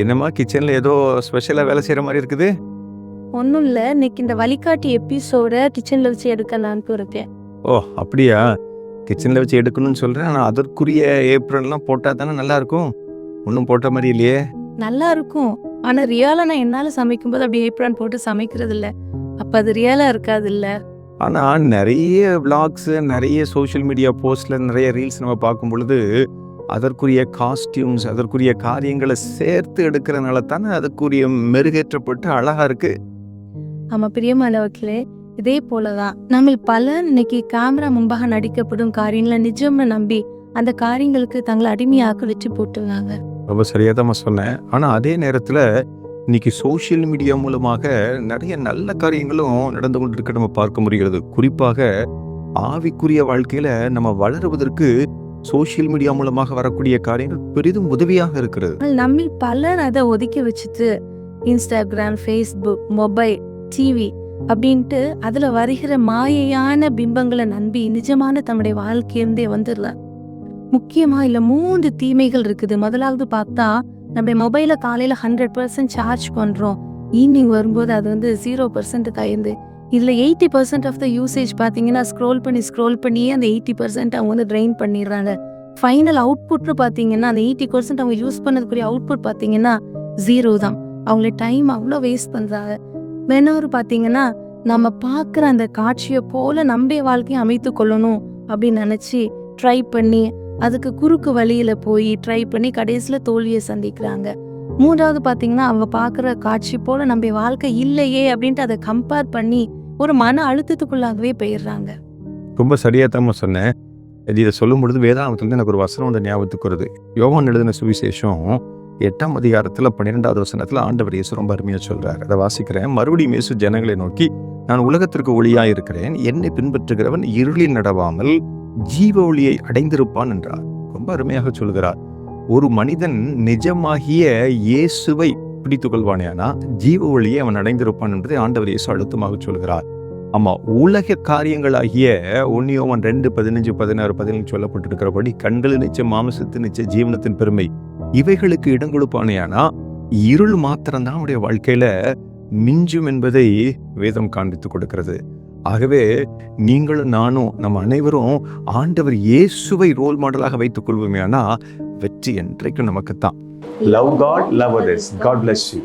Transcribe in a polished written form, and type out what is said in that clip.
என்னம்மா கிச்சன்ல ஏதோ ஸ்பெஷலா வேலை செய்யற மாதிரி இருக்குது? ஒன்றும் இல்லை, இன்னைக்கு இந்த வழிகாட்டி எபிசோட கிச்சனில் வச்சு எடுக்கலான்ட்டு இருக்கேன். ஓ அப்படியா? கிச்சன்ல வச்சு எடுக்கணும்னு சொல்றேன். ஆனா அதற்குரிய ஏப்ரன்லாம் போட்டா தானே நல்லா இருக்கும். ஒன்றும் போட்ட மாதிரி இல்லையே. நல்லா இருக்கும், ஆனால் ரியலாக நான் என்னால் சமைக்கும்போது அப்படி ஏப்ரான் போட்டு சமைக்கிறது இல்லை. அப்போ அது ரியலாக இருக்காது இல்லை. ஆனா நிறைய விளாக்ஸ், நிறைய சோஷியல் மீடியா போஸ்ட்ல நிறைய ரீல்ஸ் நம்ம பார்க்கும் பொழுது அதற்குரிய காஸ்டியூம்ஸ், அதற்குரிய காரியங்களை சேர்த்து எடுக்கிறனால தானே அதுக்குரிய மெருகேற்றப்பட்டு அழகா இருக்கு. ஆமாம் பிரியமானவர்களே, இதே போல தான் நம்ம பலர் இன்னைக்கு கேமரா முன்பாக நடிக்கப்படும் காரியங்களை நிஜம்னு நம்பி அந்த காரியங்களுக்கு தங்களை அடிமையாக்க வச்சு போட்டுருந்தாங்க. ரொம்ப சரியாதான் சொன்னேன். ஆனா அதே நேரத்துல இன்னைக்கு சோஷியல் மீடியா மூலமாக நிறைய நல்ல காரியங்களும் நடந்து கொண்டு இருக்க நம்ம பார்க்க முடிகிறது. குறிப்பாக ஆவிக்குரிய வாழ்க்கையில நம்ம வளருவதற்கு சோஷியல் மீடியா மூலமாக வரக்கூடிய காரியங்கள் பெரிதும் உதவியாக இருக்கிறது. நம்ம பலர் அதை ஒதுக்கி வச்சுட்டு இன்ஸ்டாகிராம், ஃபேஸ்புக், மொபைல், டிவி அப்படின்ட்டு அதுல வருகிற மாயையான பிம்பங்களை நம்பி நிஜமான தன்னுடைய வாழ்க்கையிலிருந்தே வந்துடலாம். முக்கியமா இல்ல 3 தீமைகள் இருக்குது. முதலாவது பார்த்தா, நம்ம மொபைல காலையில 100% சார்ஜ் பண்றோம், ஈவினிங் வரும்போது அது 0% ஆயிடுது. இதுல 80% ஆஃப் த யூசேஜ் பாத்தீங்கன்னா ஸ்க்ரோல் பண்ணியே அந்த 80% அவங்க ட்ரெயின் பண்ணிடுறாங்க. ஃபைனல் அவுட்புட் பாத்தீங்கன்னா அந்த 80% அவங்க யூஸ் பண்ணதுக்குரிய அவுட்புட் பாத்தீங்கன்னா 0 தான். அவங்கள டைம் அவ்வளோ வேஸ்ட் பண்றாங்க. வேணவர் பாத்தீங்கன்னா நம்ம பார்க்குற அந்த காட்சியை போல நம்ம வாழ்க்கையை அமைத்து கொள்ளணும் அப்படின்னு நினைச்சு ட்ரை பண்ணி அதுக்கு குறுக்கு வழியில போய் ட்ரை பண்ணி கடைசியில தோல்வியை சந்திக்கிறாங்க. மூன்றாவது பாத்தீங்கன்னா அவங்க பார்க்குற காட்சி போல நம்ம வாழ்க்கை இல்லையே அப்படின்ட்டு அதை கம்பேர் பண்ணி ஒரு மன அழுத்தத்துக்குள்ளாகவே போயிடுறாங்க. ரொம்ப சரியா தான் சொன்னேன். இதை சொல்லும் பொழுது வேதாகமத்துல எனக்கு ஒரு வசனம் வந்து ஞாபகத்துக்கு வருது. யோவான் எழுதின சுவிசேஷம் 8ஆம் அதிகாரத்துல 12வது வசனத்துல ஆண்டவர் இயேசு ரொம்ப அருமையா சொல்றாரு. அதை வாசிக்கிறேன். மறுபடியும் இயேசு ஜனங்களை நோக்கி, நான் உலகத்திற்கு ஒளியாய் இருக்கிறேன், என்னை பின்பற்றுகிறவன் இருளில் நடவாமல் ஜீவ ஒளியை அடைந்திருப்பான் என்றார். ரொம்ப அருமையாக சொல்கிறார். ஒரு மனிதன் நிஜமாகிய இயேசுவை பிடித்துக் கொள்வானேனா ஜீவ ஒளியை அவன் அடைந்திருப்பான் என்பதை ஆண்டவர் இயேசு அழுத்தமாக சொல்கிறார். ஆமா, உலக காரியங்களாகிய 1 யோவான் 2, 15, 16, 17 சொல்லப்பட்டிருக்கிறபடி கண்களின் நிச்சயம், மாமிசத்தின் நிச்சயம், ஜீவனத்தின் பெருமை இவைகளுக்கு இடம் கொடுப்பானேனா இருள் மாத்திரம்தான் அவனுடைய வாழ்க்கையில மிஞ்சும் என்பதை வேதம் காண்பித்து கொடுக்கிறது. ஆகவே நீங்களும் நானும் நம்ம அனைவரும் ஆண்டவர் இயேசுவை ரோல் மாடலாக வைத்துக் கொள்வோமேனா வெற்றி என்றைக்கும் நமக்குத்தான். Love God, love others. God bless you.